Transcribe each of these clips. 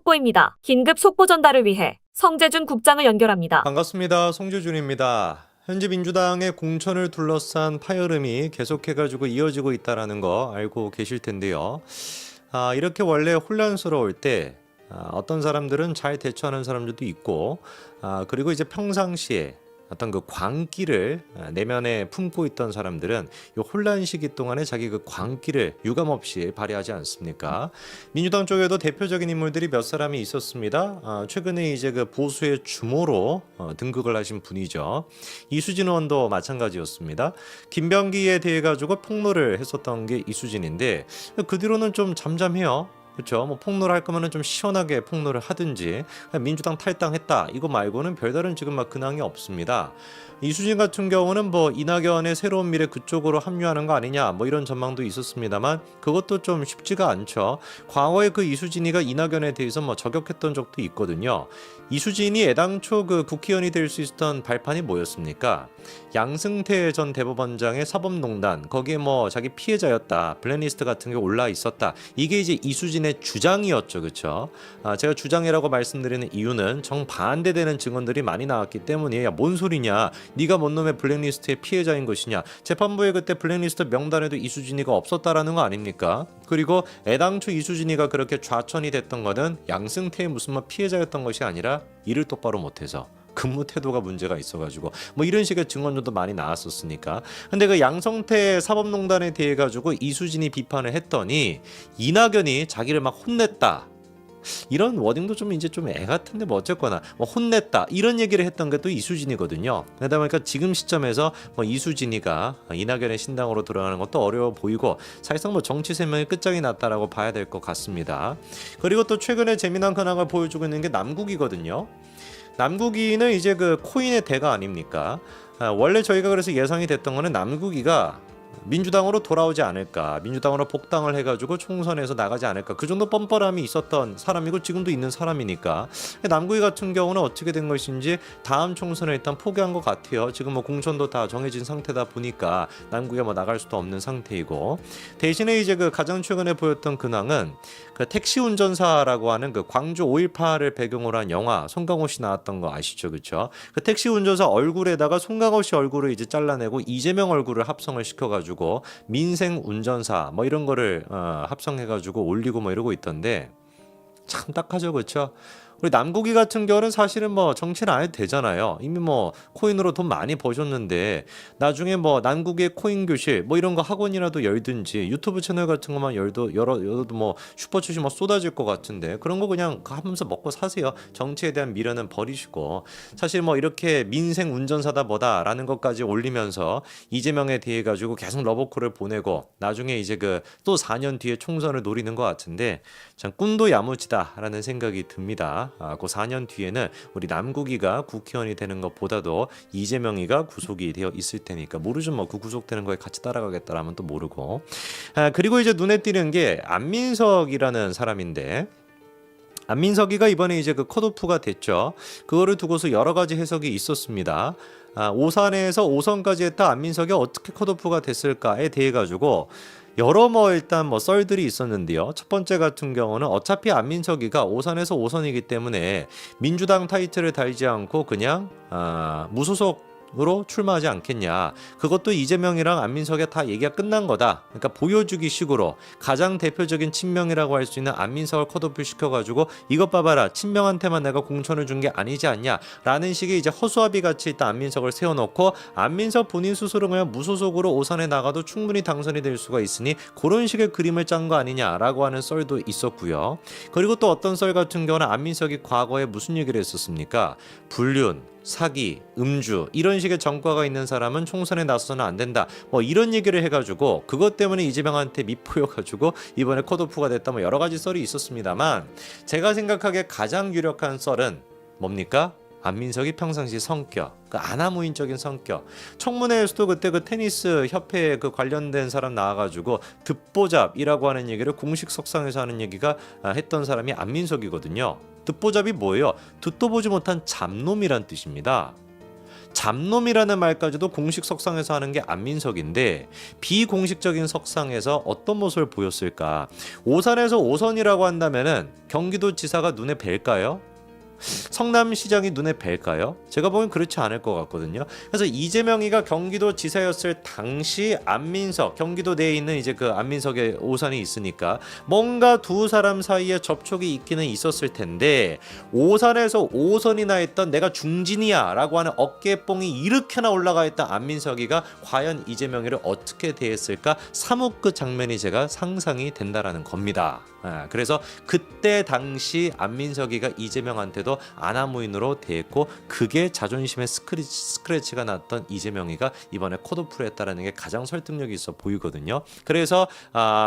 속보입니다. 긴급 속보 전달을 위해 성재준 국장을 연결합니다. 반갑습니다. 송재준입니다. 현재 민주당의 공천을 둘러싼 파열음이 계속해가지고 이어지고 있다는 거 알고 계실 텐데요. 이렇게 원래 혼란스러울 때 어떤 사람들은 잘 대처하는 사람들도 있고, 그리고 이제 평상시에 어떤 그 광기를 내면에 품고 있던 사람들은 이 혼란 시기 동안에 자기 그 광기를 유감없이 발휘하지 않습니까? 민주당 쪽에도 대표적인 인물들이 몇 사람이 있었습니다. 최근에 이제 그 보수의 주모로 등극을 하신 분이죠. 이수진 의원도 마찬가지였습니다. 김병기에 대해 가지고 폭로를 했었던 게 이수진인데 그 뒤로는 좀 잠잠해요. 그렇죠. 뭐 폭로를 할 거면은 좀 시원하게 폭로를 하든지, 민주당 탈당했다 이거 말고는 별다른 지금 막 근황이 없습니다. 이수진 같은 경우는 뭐 이낙연의 새로운 미래 그쪽으로 합류하는 거 아니냐 뭐 이런 전망도 있었습니다만 그것도 좀 쉽지가 않죠. 과거에 그 이수진이가 이낙연에 대해서 뭐 저격했던 적도 있거든요. 이수진이 애당초 그 국회의원이 될 수 있었던 발판이 뭐였습니까? 양승태 전 대법원장의 사법농단, 거기에 뭐 자기 피해자였다, 블랙리스트 같은 게 올라 있었다, 이게 이제 이수진의 주장이었죠. 그렇죠? 제가 주장이라고 말씀드리는 이유는 정반대되는 증언들이 많이 나왔기 때문이에요. 야, 뭔 소리냐, 네가 뭔 놈의 블랙리스트의 피해자인 것이냐, 재판부에 그때 블랙리스트 명단에도 이수진이가 없었다라는 거 아닙니까? 그리고 애당초 이수진이가 그렇게 좌천이 됐던 거는 양승태의 무슨 뭐 피해자였던 것이 아니라 일을 똑바로 못해서 근무 태도가 문제가 있어가지고 뭐 이런 식의 증언들도 많이 나왔었으니까. 근데 그 양성태 사법농단에 대해 가지고 이수진이 비판을 했더니 이낙연이 자기를 막 혼냈다, 이런 워딩도 좀 이제 좀 애 같은데 뭐 어쨌거나 뭐 혼냈다 이런 얘기를 했던 게 또 이수진이거든요. 그러다 보니까 지금 시점에서 뭐 이수진이가 이낙연의 신당으로 들어가는 것도 어려워 보이고 사실상 뭐 정치 생명이 끝장이 났다라고 봐야 될 것 같습니다. 그리고 또 최근에 재미난 근황을 보여주고 있는 게 남국이거든요. 남국이는 이제 그 코인의 대가 아닙니까? 원래 저희가 그래서 예상이 됐던 거는 남국이가 민주당으로 돌아오지 않을까, 민주당으로 복당을 해가지고 총선에서 나가지 않을까, 그 정도 뻔뻔함이 있었던 사람이고 지금도 있는 사람이니까. 남국이 같은 경우는 어떻게 된 것인지 다음 총선을 일단 포기한 것 같아요. 지금 뭐 공천도 다 정해진 상태다 보니까 남국에 뭐 나갈 수도 없는 상태이고, 대신에 이제 그 가장 최근에 보였던 근황은 그 택시 운전사라고 하는 그 광주 5.18을 배경으로 한 영화, 송강호 씨 나왔던 거 아시죠? 그렇죠? 그 택시 운전사 얼굴에다가 송강호 씨 얼굴을 이제 잘라내고 이재명 얼굴을 합성을 시켜가지고 민생 운전사 뭐 이런 거를 합성해가지고 올리고 뭐 이러고 있던데 참 딱하죠. 그렇죠? 우리 남국이 같은 경우는 사실은 뭐 정치를 안 해도 되잖아요. 이미 뭐 코인으로 돈 많이 버셨는데 나중에 뭐 남국의 코인 교실 뭐 이런 거 학원이라도 열든지 유튜브 채널 같은 것만 열어도 뭐 슈퍼챗이 뭐 쏟아질 것 같은데 그런 거 그냥 하면서 먹고 사세요. 정치에 대한 미련은 버리시고. 사실 뭐 이렇게 민생 운전사다 뭐다라는 것까지 올리면서 이재명에 대해 가지고 계속 러브콜을 보내고 나중에 이제 그 또 4년 뒤에 총선을 노리는 것 같은데 참 꿈도 야무지다라는 생각이 듭니다. 그 4년 뒤에는 우리 남국이가 국회의원이 되는 것보다도 이재명이가 구속이 되어 있을 테니까 모르죠. 뭐 그 구속되는 거에 같이 따라가겠다라면 또 모르고. 그리고 이제 눈에 띄는 게 안민석이라는 사람인데, 안민석이가 이번에 이제 그 컷오프가 됐죠. 그거를 두고서 여러 가지 해석이 있었습니다. 오산에서 5선까지 했다 안민석이 어떻게 컷오프가 됐을까에 대해 가지고 여러 뭐 일단 뭐 썰들이 있었는데요. 첫 번째 같은 경우는 어차피 안민석이가 오선에서 5선이기 때문에 민주당 타이틀을 달지 않고 그냥 무소속으로 출마하지 않겠냐. 그것도 이재명이랑 안민석이 다 얘기가 끝난 거다. 그러니까 보여주기 식으로 가장 대표적인 친명이라고 할 수 있는 안민석을 컷오프 시켜가지고 이것 봐봐라, 친명한테만 내가 공천을 준 게 아니지 않냐 라는 식의 이제 허수아비 같이 일단 안민석을 세워놓고 안민석 본인 스스로 그냥 무소속으로 오선에 나가도 충분히 당선이 될 수가 있으니 그런 식의 그림을 짠 거 아니냐라고 하는 썰도 있었고요. 그리고 또 어떤 썰 같은 경우는 안민석이 과거에 무슨 얘기를 했었습니까? 불륜, 사기, 음주 이런 식의 전과가 있는 사람은 총선에 나서서는 안 된다. 뭐 이런 얘기를 해가지고 그것 때문에 이재명한테 밉보여가지고 이번에 컷오프가 됐다. 뭐 여러 가지 썰이 있었습니다만 제가 생각하기에 가장 유력한 썰은 뭡니까? 안민석이 평상시 성격, 그 아나무인적인 성격. 청문회에서도 그때 그 테니스 협회에 그 관련된 사람 나와가지고 듣보잡이라고 하는 얘기를 공식 석상에서 하는 얘기가 했던 사람이 안민석이거든요. 듣보잡이 뭐예요? 듣도 보지 못한 잡놈이란 뜻입니다. 잡놈이라는 말까지도 공식 석상에서 하는 게 안민석인데 비공식적인 석상에서 어떤 모습을 보였을까? 오산에서 오선이라고 한다면은 경기도지사가 눈에 뵐까요? 성남시장이 눈에 뵐까요? 제가 보기엔 그렇지 않을 것 같거든요. 그래서 이재명이가 경기도지사였을 당시 안민석, 경기도 내에 있는 이제 그 안민석의 오산이 있으니까 뭔가 두 사람 사이에 접촉이 있기는 있었을 텐데 오산에서 오선이나 했던 내가 중진이야라고 하는 어깨뽕이 이렇게나 올라가 있던 안민석이가 과연 이재명이를 어떻게 대했을까? 사뭇 그 장면이 제가 상상이 된다라는 겁니다. 그래서 그때 당시 안민석이가 이재명한테도 아나무인으로 대했고 그게 자존심의 스크래치가 났던 이재명이가 이번에 컷오프를 했다라는 게 가장 설득력이 있어 보이거든요. 그래서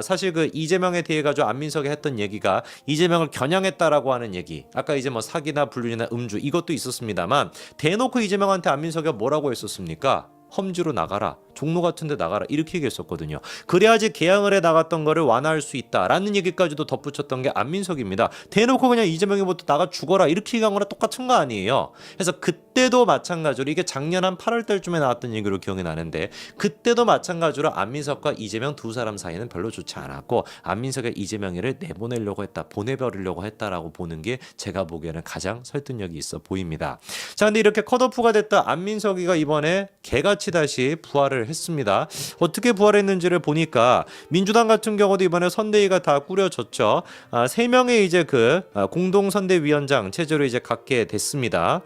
사실 그 이재명에 대해 가지고 안민석이 했던 얘기가 이재명을 겨냥했다라고 하는 얘기, 아까 이제 뭐 사기나 불륜이나 음주 이것도 있었습니다만 대놓고 이재명한테 안민석이가 뭐라고 했었습니까? 험지로 나가라, 종로 같은 데 나가라 이렇게 얘기했었거든요. 그래야지 개항을 해 나갔던 거를 완화할 수 있다라는 얘기까지도 덧붙였던 게 안민석입니다. 대놓고 그냥 이재명이부터 나가 죽어라 이렇게 얘기한 거랑 똑같은 거 아니에요. 그래서 그때도 마찬가지로 이게 작년 한 8월 달쯤에 나왔던 얘기로 기억이 나는데 그때도 마찬가지로 안민석과 이재명 두 사람 사이는 별로 좋지 않았고 안민석의 이재명이를 내보내려고 했다, 보내버리려고 했다라고 보는 게 제가 보기에는 가장 설득력이 있어 보입니다. 자, 근데 이렇게 컷오프가 됐다 안민석이가 이번에 개같이 다시 부활을 했습니다. 어떻게 부활했는지를 보니까 민주당 같은 경우도 이번에 선대위가 다 꾸려졌죠. 3명의 이제 그 공동 선대위원장 체제로 이제 갖게 됐습니다.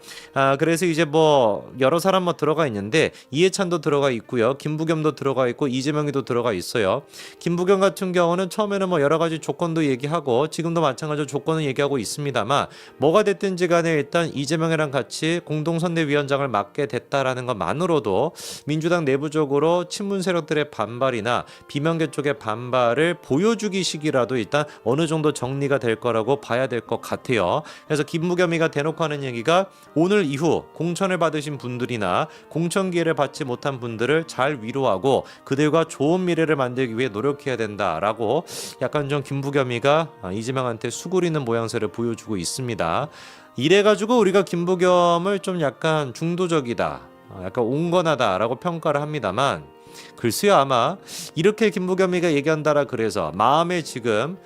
그래서 이제 뭐 여러 사람 뭐 들어가 있는데 이해찬도 들어가 있고요. 김부겸도 들어가 있고 이재명이도 들어가 있어요. 김부겸 같은 경우는 처음에는 뭐 여러 가지 조건도 얘기하고 지금도 마찬가지로 조건을 얘기하고 있습니다만 뭐가 됐든지 간에 일단 이재명이랑 같이 공동 선대위원장을 맡게 됐다라는 것만으로도 민주당 내부적으로 친문 세력들의 반발이나 비명계 쪽의 반발을 보여주기식이라도 일단 어느 정도 정리가 될 거라고 봐야 될 것 같아요. 그래서 김부겸이가 대놓고 하는 얘기가 오늘 이후 공천을 받으신 분들이나 공천 기회를 받지 못한 분들을 잘 위로하고 그들과 좋은 미래를 만들기 위해 노력해야 된다라고 약간 좀 김부겸이가 이재명한테 수그리는 모양새를 보여주고 있습니다. 이래가지고 우리가 김부겸을 좀 약간 중도적이다, 약간 온건하다라고 평가를 합니다만 글쎄요, 아마 이렇게 김부겸이가 얘기한다라 그래서 마음에 지금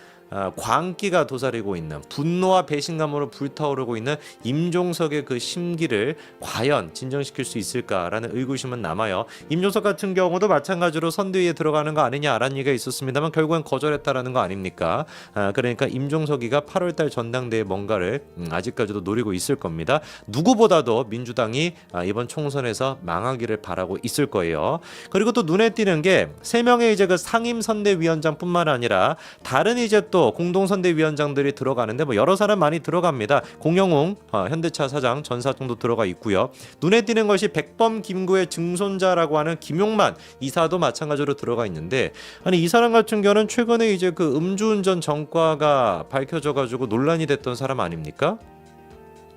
광기가 도사리고 있는 분노와 배신감으로 불타오르고 있는 임종석의 그 심기를 과연 진정시킬 수 있을까라는 의구심은 남아요. 임종석 같은 경우도 마찬가지로 선대위에 들어가는 거 아니냐라는 얘기가 있었습니다만 결국엔 거절했다라는 거 아닙니까? 그러니까 임종석이가 8월달 전당대회 뭔가를 아직까지도 노리고 있을 겁니다. 누구보다도 민주당이 이번 총선에서 망하기를 바라고 있을 거예요. 그리고 또 눈에 띄는 게 3명의 이제 그 상임 선대위원장뿐만 아니라 다른 이제 또 공동선대위원장들이 들어가는데 뭐 여러 사람 많이 들어갑니다. 공영웅 현대차 사장 전 사장도 들어가 있고요. 눈에 띄는 것이 백범 김구의 증손자라고 하는 김용만 이사도 마찬가지로 들어가 있는데 아니 이 사람 같은 경우는 최근에 이제 그 음주운전 전과가 밝혀져가지고 논란이 됐던 사람 아닙니까?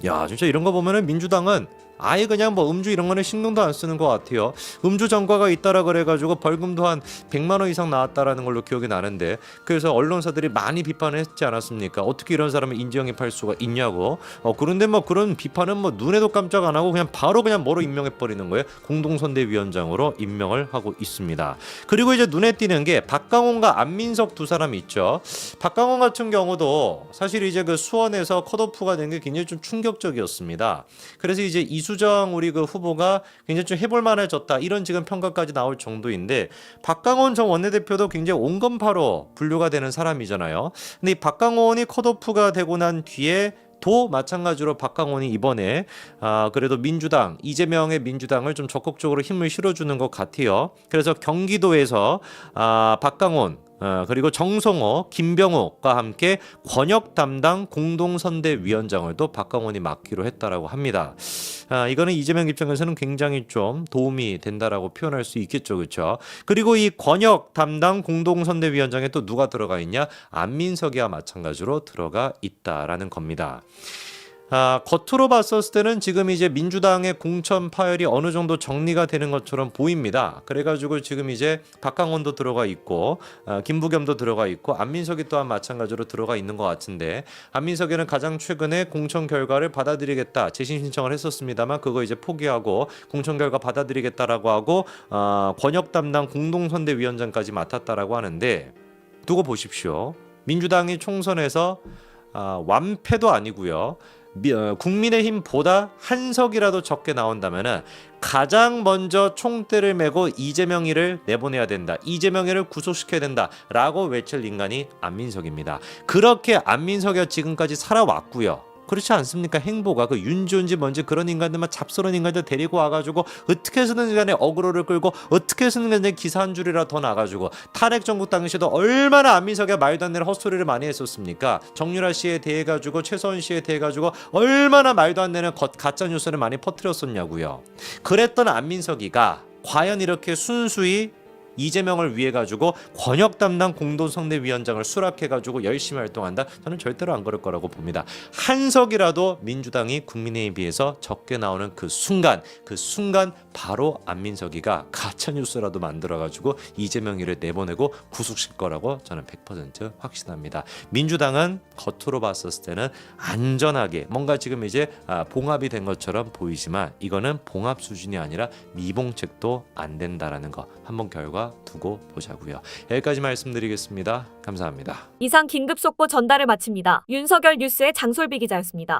야, 진짜 이런 거 보면은 민주당은 아예 그냥 뭐 음주 이런 거는 신경도 안 쓰는 것 같아요. 음주 전과가 있다라 그래가지고 벌금도 한 100만 원 이상 나왔다라는 걸로 기억이 나는데 그래서 언론사들이 많이 비판을 했지 않았습니까? 어떻게 이런 사람을 인정입할 수가 있냐고. 그런데 뭐 그런 비판은 뭐 눈에도 깜짝 안 하고 그냥 바로 그냥 뭐로 임명해 버리는 거예요. 공동선대위원장으로 임명을 하고 있습니다. 그리고 이제 눈에 띄는 게 박강원과 안민석 두 사람이 있죠. 박강원 같은 경우도 사실 이제 그 수원에서 컷오프가 된 게 굉장히 좀 충격적이었습니다. 그래서 이제 이수정 우리 그 후보가 굉장히 좀 해볼 만해졌다 이런 지금 평가까지 나올 정도인데 박강원 전 원내대표도 굉장히 온건파로 분류가 되는 사람이잖아요. 근데 이 박강원이 컷오프가 되고 난 뒤에 도 마찬가지로 박강원이 이번에 그래도 민주당 이재명의 민주당을 좀 적극적으로 힘을 실어주는 것 같아요. 그래서 경기도에서 박강원 그리고 정성호, 김병욱과 함께 권역 담당 공동선대위원장을 또 박강원이 맡기로 했다라고 합니다. 이거는 이재명 입장에서는 굉장히 좀 도움이 된다라고 표현할 수 있겠죠, 그렇죠? 그리고 이 권역 담당 공동선대위원장에 또 누가 들어가 있냐? 안민석이와 마찬가지로 들어가 있다라는 겁니다. 겉으로 봤었을 때는 지금 이제 민주당의 공천 파열이 어느 정도 정리가 되는 것처럼 보입니다. 그래가지고 지금 이제 박강원도 들어가 있고 김부겸도 들어가 있고 안민석이 또한 마찬가지로 들어가 있는 것 같은데, 안민석이는 가장 최근에 공천 결과를 받아들이겠다 재심 신청을 했었습니다만 그거 이제 포기하고 공천 결과 받아들이겠다라고 하고 권역 담당 공동선대위원장까지 맡았다라고 하는데, 두고 보십시오. 민주당이 총선에서 완패도 아니고요. 국민의힘보다 한 석이라도 적게 나온다면은 가장 먼저 총대를 메고 이재명이를 내보내야 된다, 이재명이를 구속시켜야 된다라고 외칠 인간이 안민석입니다. 그렇게 안민석이 지금까지 살아왔고요. 그렇지 않습니까? 행보가 그 윤지원지 뭔지 그런 인간들만 잡스러운 인간들 데리고 와가지고 어떻게 해서든 간에 어그로를 끌고 어떻게 해서든 간에 기사 한 줄이라 더 나가지고, 탄핵 정국 당시에도 얼마나 안민석이 말도 안 되는 헛소리를 많이 했었습니까? 정유라 씨에 대해 가지고 최서원 씨에 대해 가지고 얼마나 말도 안 되는 가짜 뉴스를 많이 퍼뜨렸었냐고요. 그랬던 안민석이가 과연 이렇게 순수히 이재명을 위해 가지고 권역 담당 공동선대위원장을 수락해 가지고 열심히 활동한다? 저는 절대로 안 그럴 거라고 봅니다. 한석이라도 민주당이 국민의힘에 비해서 적게 나오는 그 순간 바로 안민석이가 가짜 뉴스라도 만들어 가지고 이재명이를 내보내고 구속시킬 거라고 저는 100% 확신합니다. 민주당은 겉으로 봤었을 때는 안전하게 뭔가 지금 이제 봉합이 된 것처럼 보이지만 이거는 봉합 수준이 아니라 미봉책도 안 된다라는 거 한번 결과 두고 보자고요. 여기까지 말씀드리겠습니다. 감사합니다. 이상 긴급 속보 전달을 마칩니다. 윤석열 뉴스의 장솔비 기자였습니다.